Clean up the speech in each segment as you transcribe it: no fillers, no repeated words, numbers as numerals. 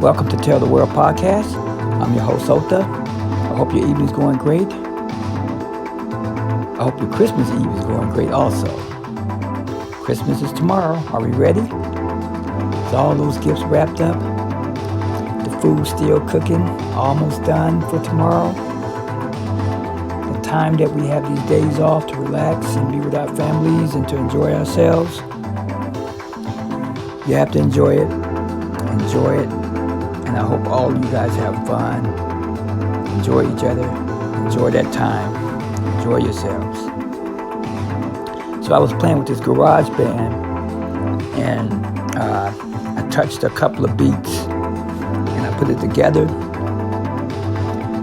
Welcome to Tell the World podcast. I'm your host, Ota. I hope your evening's going great. I hope your Christmas Eve is going great also. Christmas is tomorrow. Are we ready? Is all those gifts wrapped up? The food's still cooking, almost done for tomorrow. The time that we have these days off to relax and be with our families and to enjoy ourselves. You have to enjoy it. Enjoy it. And I hope all you guys have fun. Enjoy each other. Enjoy that time. Enjoy yourselves. So I was playing with this garage band and I touched a couple of beats and I put it together.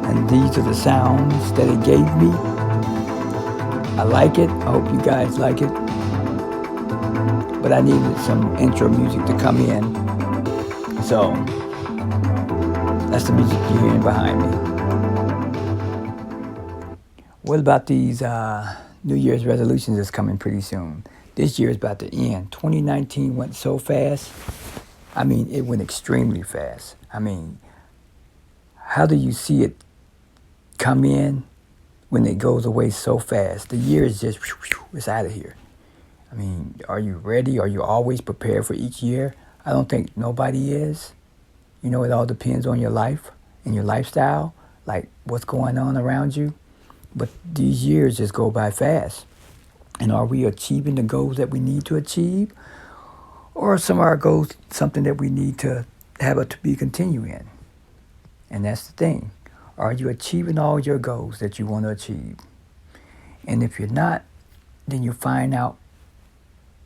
And these are the sounds that it gave me. I like it. I hope you guys like it. But I needed some intro music to come in. So that's the music you're hearing behind me. What about these New Year's resolutions that's coming pretty soon? This year is about to end. 2019 went so fast. I mean, it went extremely fast. I mean, how do you see it come in when it goes away so fast? The year is just, it's out of here. I mean, are you ready? Are you always prepared for each year? I don't think nobody is. You know, it all depends on your life and your lifestyle, like what's going on around you. But these years just go by fast. And are we achieving the goals that we need to achieve? Or are some of our goals something that we need to to be continuing? And that's the thing. Are you achieving all your goals that you want to achieve? And if you're not, then you find out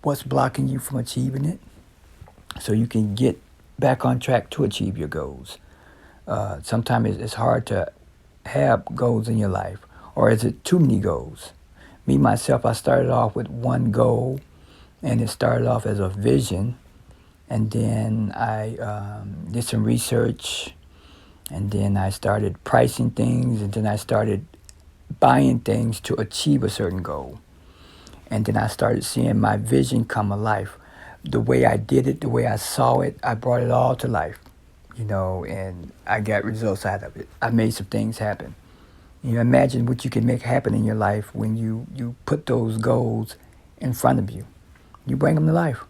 what's blocking you from achieving it so you can get back on track to achieve your goals. Sometimes it's hard to have goals in your life, or is it too many goals? Me, myself, I started off with one goal, and it started off as a vision, and then I did some research, and then I started pricing things, and then I started buying things to achieve a certain goal. And then I started seeing my vision come alive. The way I did it, the way I saw it, I brought it all to life, you know, and I got results out of it. I made some things happen. You know, imagine what you can make happen in your life when you put those goals in front of you. You bring them to life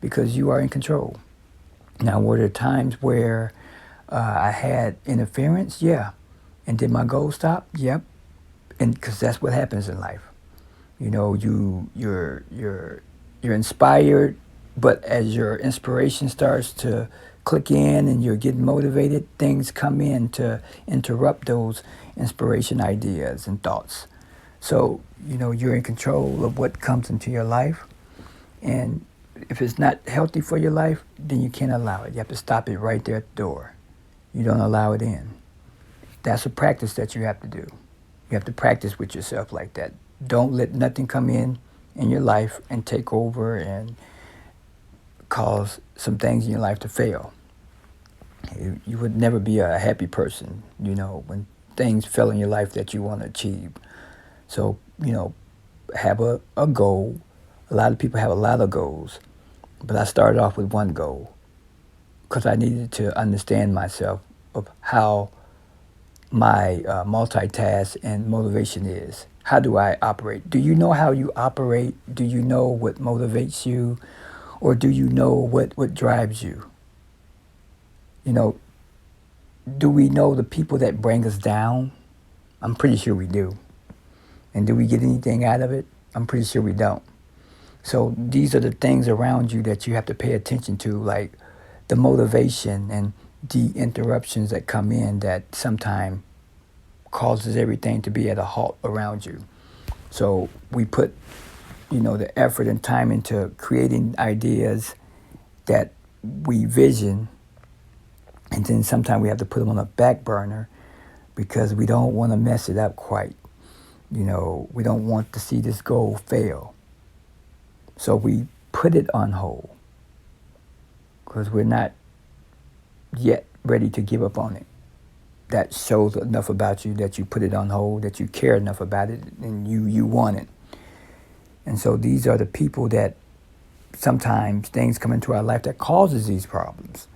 because you are in control. Now, were there times where I had interference? Yeah. And did my goal stop? Yep. And because that's what happens in life. You know, you're inspired, but as your inspiration starts to click in and you're getting motivated, things come in to interrupt those inspiration ideas and thoughts. So, you know, you're in control of what comes into your life. And if it's not healthy for your life, then you can't allow it. You have to stop it right there at the door. You don't allow it in. That's a practice that you have to do. You have to practice with yourself like that. Don't let nothing come in your life and take over and cause some things in your life to fail. You would never be a happy person, you know, when things fail in your life that you want to achieve. So, you know, have a goal. A lot of people have a lot of goals, but I started off with one goal because I needed to understand myself of how my multitask and motivation is. How do I operate? Do you know how you operate? Do you know what motivates you? Or do you know what drives you? You know, do we know the people that bring us down? I'm pretty sure we do. And do we get anything out of it? I'm pretty sure we don't. So these are the things around you that you have to pay attention to, like the motivation and the interruptions that come in that sometimes causes everything to be at a halt around you. So we put, you know, the effort and time into creating ideas that we vision, and then sometimes we have to put them on a back burner because we don't want to mess it up quite. You know, we don't want to see this goal fail. So we put it on hold because we're not yet ready to give up on it. That shows enough about you that you put it on hold, that you care enough about it, and you want it. And so these are the people that sometimes things come into our life that causes these problems.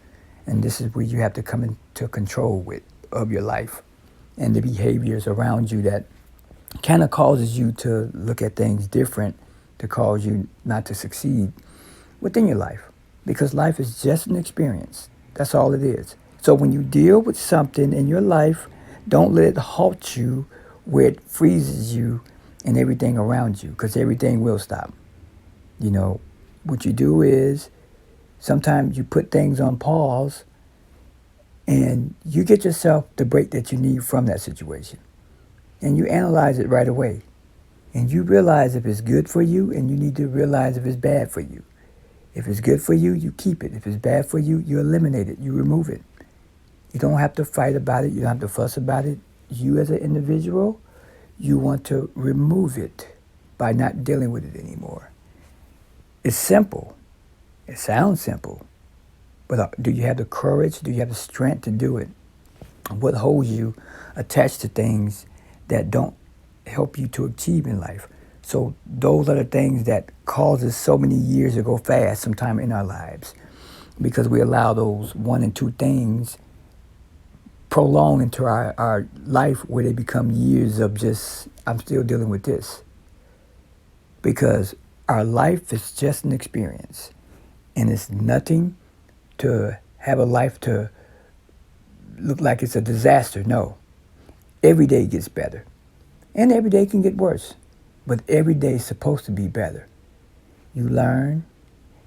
And this is where you have to come into control of your life and the behaviors around you that kind of causes you to look at things different, to cause you not to succeed within your life. Because life is just an experience. That's all it is. So when you deal with something in your life, don't let it halt you where it freezes you and everything around you, because everything will stop. You know, what you do is sometimes you put things on pause and you get yourself the break that you need from that situation. And you analyze it right away. And you realize if it's good for you, and you need to realize if it's bad for you. If it's good for you, you keep it. If it's bad for you, you eliminate it. You remove it. You don't have to fight about it. You don't have to fuss about it. You as an individual, you want to remove it by not dealing with it anymore. It's simple. It sounds simple. But do you have the courage? Do you have the strength to do it? What holds you attached to things that don't help you to achieve in life? So those are the things that causes so many years to go fast sometime in our lives, because we allow those one and two things prolong into our life where they become years of just, I'm still dealing with this. Because our life is just an experience, and it's nothing to have a life to look like it's a disaster. No. Every day gets better. And every day can get worse. But every day is supposed to be better. You learn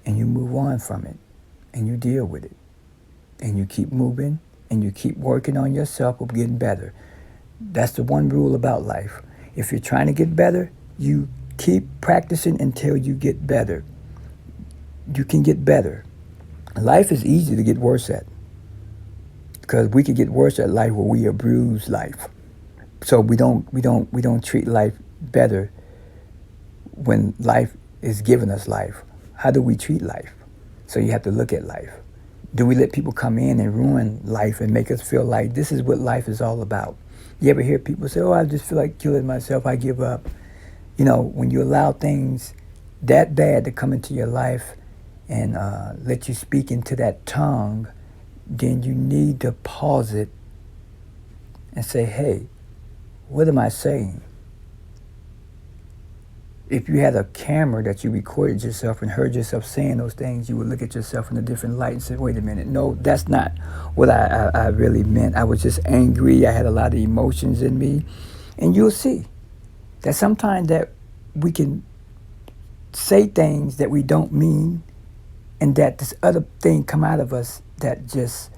and you move on from it. And you deal with it. And you keep moving and you keep working on yourself of getting better. That's the one rule about life. If you're trying to get better, you keep practicing until you get better. You can get better. Life is easy to get worse at, because we could get worse at life where we abuse life. So we don't treat life better when life is giving us life. How do we treat life? So you have to look at life. Do we let people come in and ruin life and make us feel like this is what life is all about? You ever hear people say, oh, I just feel like killing myself, I give up. You know, when you allow things that bad to come into your life and let you speak into that tongue, then you need to pause it and say, hey, what am I saying? If you had a camera that you recorded yourself and heard yourself saying those things, you would look at yourself in a different light and say, wait a minute, no, that's not what I really meant. I was just angry. I had a lot of emotions in me. And you'll see that sometimes that we can say things that we don't mean, and that this other thing come out of us that just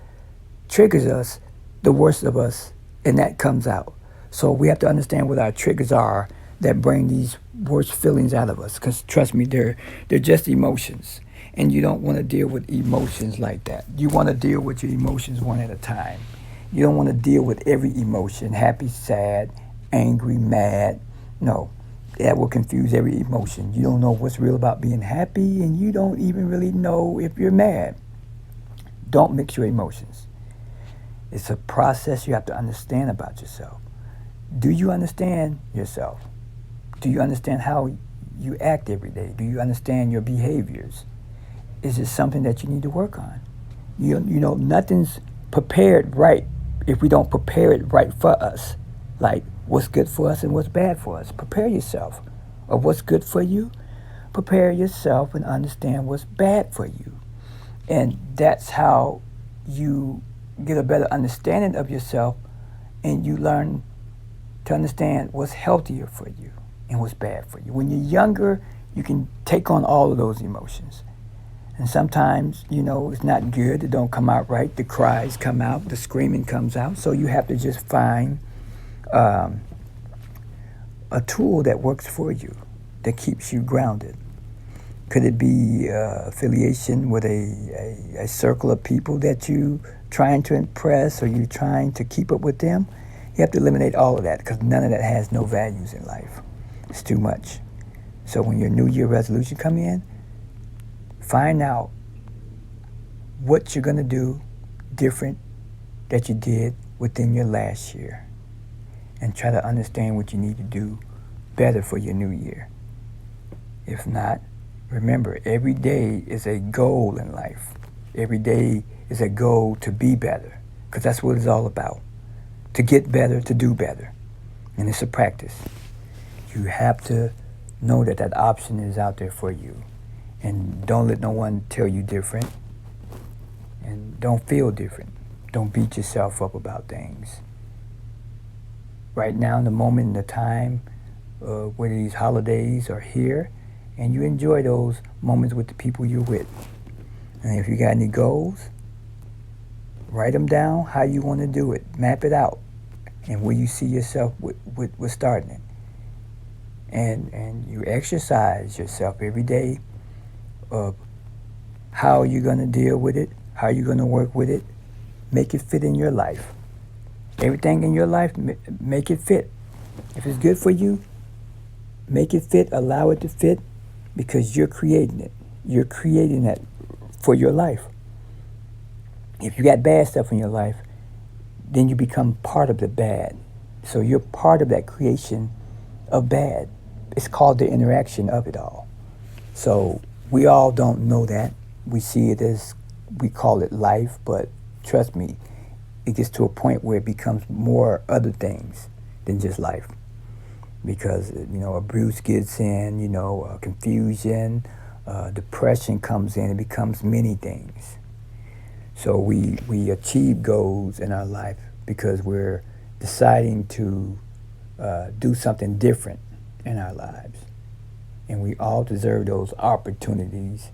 triggers us, the worst of us, and that comes out. So we have to understand what our triggers are that bring these worst feelings out of us. Because trust me, they're just emotions. And you don't want to deal with emotions like that. You want to deal with your emotions one at a time. You don't want to deal with every emotion, happy, sad, angry, mad. No, that will confuse every emotion. You don't know what's real about being happy, and you don't even really know if you're mad. Don't mix your emotions. It's a process you have to understand about yourself. Do you understand yourself? Do you understand how you act every day? Do you understand your behaviors? Is it something that you need to work on? You know, nothing's prepared right if we don't prepare it right for us. Like what's good for us and what's bad for us. Prepare yourself of what's good for you. Prepare yourself and understand what's bad for you. And that's how you get a better understanding of yourself, and you learn to understand what's healthier for you and what's bad for you. When you're younger, you can take on all of those emotions. And sometimes, you know, it's not good. It don't come out right. The cries come out. The screaming comes out. So you have to just find a tool that works for you, that keeps you grounded. Could it be affiliation with a circle of people that you trying to impress, or you trying to keep up with them? You have to eliminate all of that, because none of that has no values in life. It's too much. So when your New Year resolution come in, find out what you're going to do different that you did within your last year, and try to understand what you need to do better for your new year. If not, remember, every day is a goal in life. Every day is a goal to be better, because that's what it's all about. To get better, to do better. And it's a practice. You have to know that that option is out there for you. And don't let no one tell you different. And don't feel different. Don't beat yourself up about things. Right now, in the moment, in the time, where these holidays are here, and you enjoy those moments with the people you're with. And if you got any goals, write them down how you want to do it. Map it out. And where you see yourself with starting it. And you exercise yourself every day of how you're going to deal with it, how you're going to work with it. Make it fit in your life. Everything in your life, make it fit. If it's good for you, make it fit, allow it to fit, because you're creating it. You're creating that for your life. If you got bad stuff in your life, then you become part of the bad. So you're part of that creation of bad. It's called the interaction of it all. So we all don't know that. We see it as, we call it life, but trust me, it gets to a point where it becomes more other things than just life. Because, abuse gets in, confusion, depression comes in, it becomes many things. So we achieve goals in our life because we're deciding to do something different in our lives. And we all deserve those opportunities,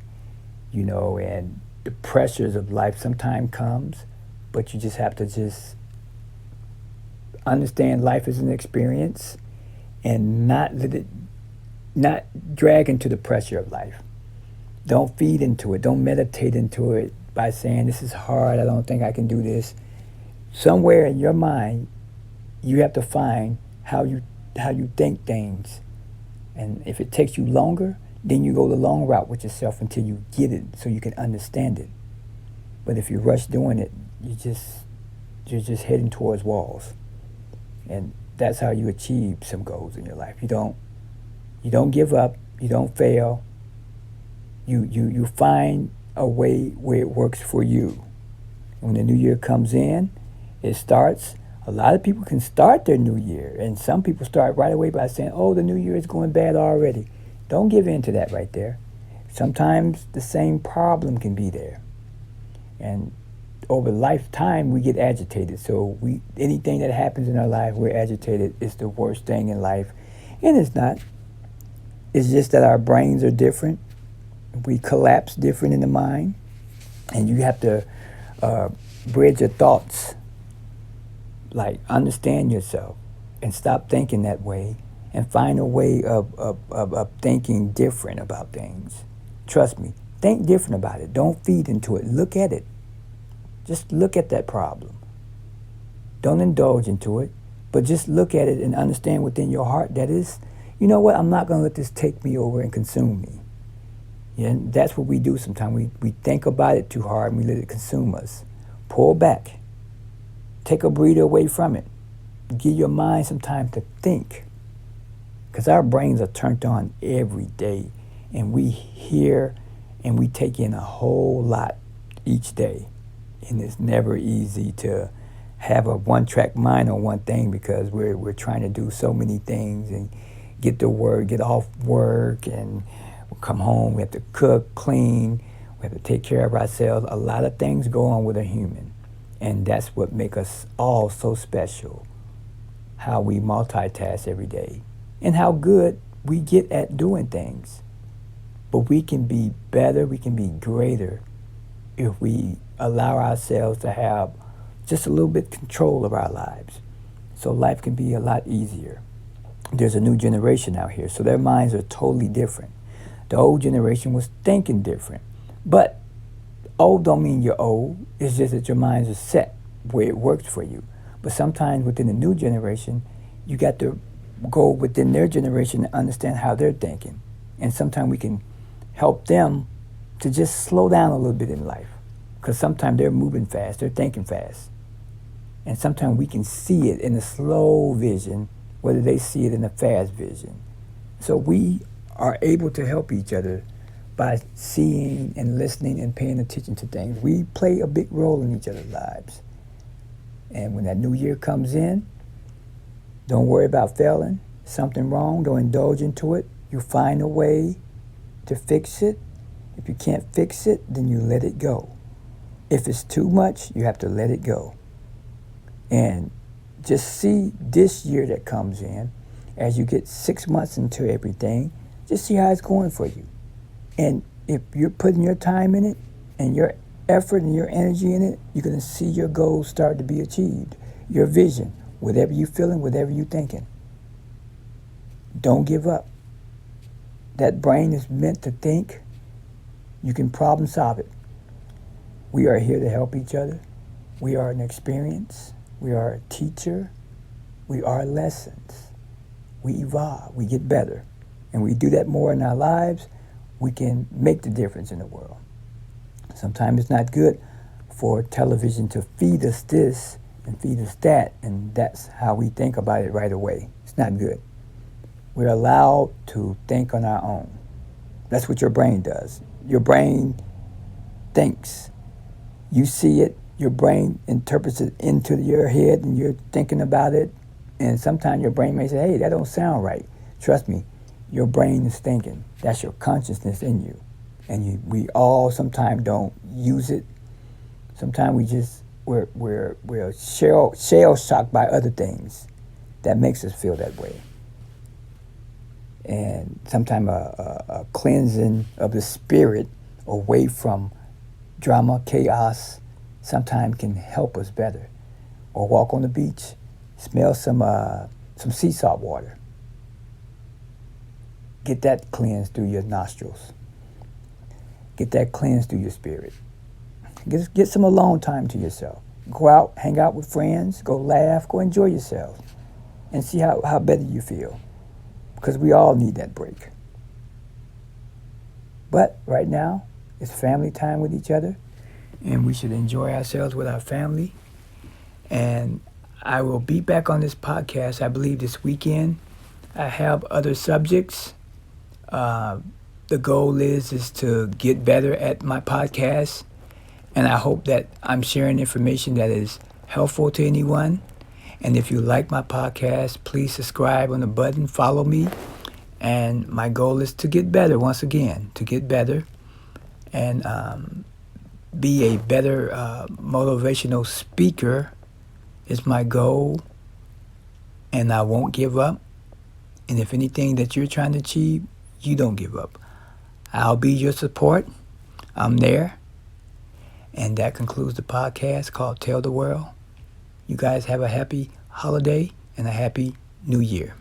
and the pressures of life sometimes comes, but you just have to just understand life as an experience and not drag into the pressure of life. Don't feed into it. Don't meditate into it by saying, this is hard, I don't think I can do this. Somewhere in your mind, you have to find how you think things. And if it takes you longer, then you go the long route with yourself until you get it so you can understand it. But if you rush doing it, you're just heading towards walls. And that's how you achieve some goals in your life. You don't give up, you don't fail. You find a way where it works for you. When the new year comes in, it starts. A lot of people can start their new year, and some people start right away by saying, oh, the new year is going bad already. Don't give in to that right there. Sometimes the same problem can be there. And over lifetime, we get agitated. So anything that happens in our life, we're agitated. It's the worst thing in life. And it's not. It's just that our brains are different. We collapse different in the mind, and you have to bridge your thoughts, like understand yourself and stop thinking that way and find a way of thinking different about things. Trust me, think different about it. Don't feed into it. Look at it. Just look at that problem. Don't indulge into it, but just look at it and understand within your heart that is, you know what, I'm not going to let this take me over and consume me. Yeah, and that's what we do sometimes. We think about it too hard and we let it consume us. Pull back. Take a breather away from it. Give your mind some time to think. Because our brains are turned on every day. And we hear and we take in a whole lot each day. And it's never easy to have a one-track mind on one thing because we're trying to do so many things and get off work, and we'll come home, we have to cook, clean, we have to take care of ourselves. A lot of things go on with a human. And that's what makes us all so special, how we multitask every day and how good we get at doing things. But we can be better, we can be greater if we allow ourselves to have just a little bit control of our lives. So life can be a lot easier. There's a new generation out here, so their minds are totally different. The old generation was thinking different. But old don't mean you're old. It's just that your minds are set where it works for you. But sometimes within the new generation, you got to go within their generation and understand how they're thinking. And sometimes we can help them to just slow down a little bit in life. Because sometimes they're moving fast, they're thinking fast. And sometimes we can see it in a slow vision, whether they see it in a fast vision. So we are able to help each other by seeing and listening and paying attention to things. We play a big role in each other's lives. And when that new year comes in, don't worry about failing. Something wrong, don't indulge into it. You find a way to fix it. If you can't fix it, then you let it go. If it's too much, you have to let it go. And just see this year that comes in, as you get 6 months into everything, just see how it's going for you. And if you're putting your time in it and your effort and your energy in it, you're going to see your goals start to be achieved. Your vision, whatever you're feeling, whatever you're thinking. Don't give up. That brain is meant to think. You can problem solve it. We are here to help each other. We are an experience. We are a teacher. We are lessons. We evolve. We get better. And we do that more in our lives, we can make the difference in the world. Sometimes it's not good for television to feed us this and feed us that, and that's how we think about it right away. It's not good. We're allowed to think on our own. That's what your brain does. Your brain thinks. You see it, your brain interprets it into your head, and you're thinking about it, and sometimes your brain may say, hey, that don't sound right. Trust me, your brain is thinking. That's your consciousness in you. And we all sometimes don't use it. Sometimes we're shell shocked by other things that makes us feel that way. And sometimes a cleansing of the spirit away from drama, chaos, sometimes can help us better. Or walk on the beach, smell some sea salt water. Get that cleansed through your nostrils. Get that cleansed through your spirit. Get some alone time to yourself. Go out, hang out with friends, go laugh, go enjoy yourself, and see how better you feel. Because we all need that break. But right now, it's family time with each other, and we should enjoy ourselves with our family. And I will be back on this podcast, I believe, this weekend. I have other subjects. The goal is to get better at my podcast, and I hope that I'm sharing information that is helpful to anyone. And if you like my podcast, please subscribe on the button, follow me. And my goal is to get better, once again, to get better and be a better motivational speaker is my goal. And I won't give up. And if anything that you're trying to achieve, you don't give up. I'll be your support. I'm there. And that concludes the podcast called Tell the World. You guys have a happy holiday and a happy new year.